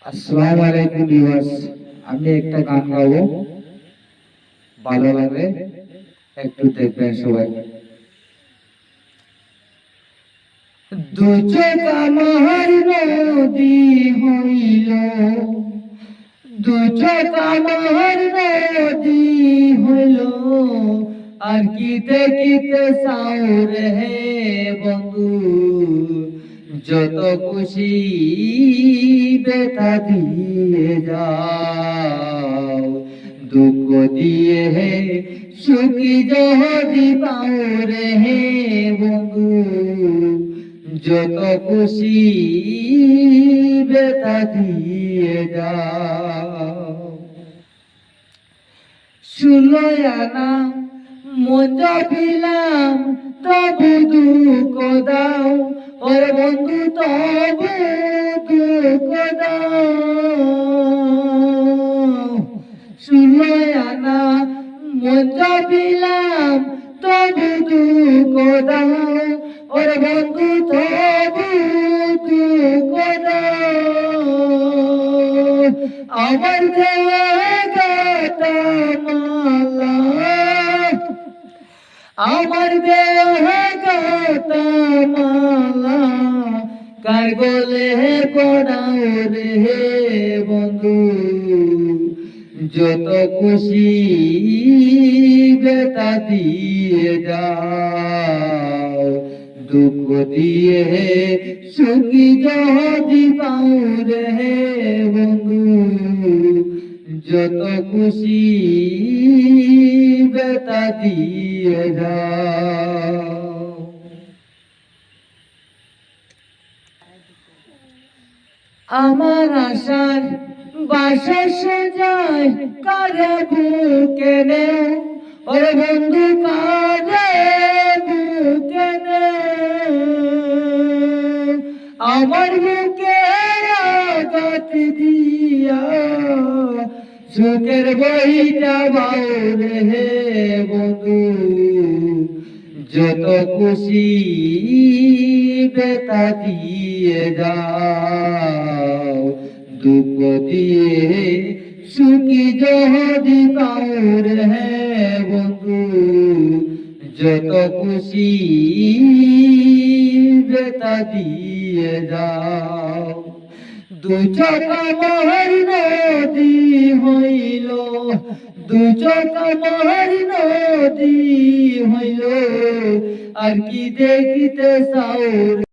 আসসালামু আলাইকুম ভিউয়ার্স, আমি একটা গান গাবো, ভালো লাগলে একটু দেখবেন সবাই। দু চোখ আমার নদী হইল, দু চোখ আমার নদী হইল, আর কি দেখিতে চাও রে বন্ধু, যত খুশি ব্যথা দিয়ে যাও, দুঃখ দিয়ে সুখী যদি পাও রে বন্ধু, যত খুশি ব্যথা দিয়ে যাও। ষোলোয় আনা মজা পিলাম, তবু দুঃখ দাও ওরে বন্ধু, তবু দুঃখ দাও। ষোলোয় আনা মজা পিলাম, তবু দুঃখ দাও ওরে বন্ধু, তবু দুঃখ দাও। আমার দেওয়া গাতামালা, আমার দেওয়া গাতামালা, কার গলে পড়াও রে বন্ধু, যত খুশি ব্যথা দিয়ে যাও, দুঃখ দিয়ে সুখী যদি পাও রে বন্ধু, যত খুশি ব্যথা দিয়ে যাও। আমার আশার বাসা সাজায় কারে বুকে নে ওরে বন্ধু, কারে বুকে নে, আমার বুকে আঘাত দিয়া সুখের বইটা বাও রে বন্ধু, যত খুশি ব্যথা দিয়ে যাও, দুঃখ দিয়ে সুখী যদি পাও রে বন্ধু, যত খুশি ব্যথা দিয়ে যাও। দু চোখ আমার নদী হইল, দু চোখ আমার নদী হইল, আর কি দেখিতে চাও।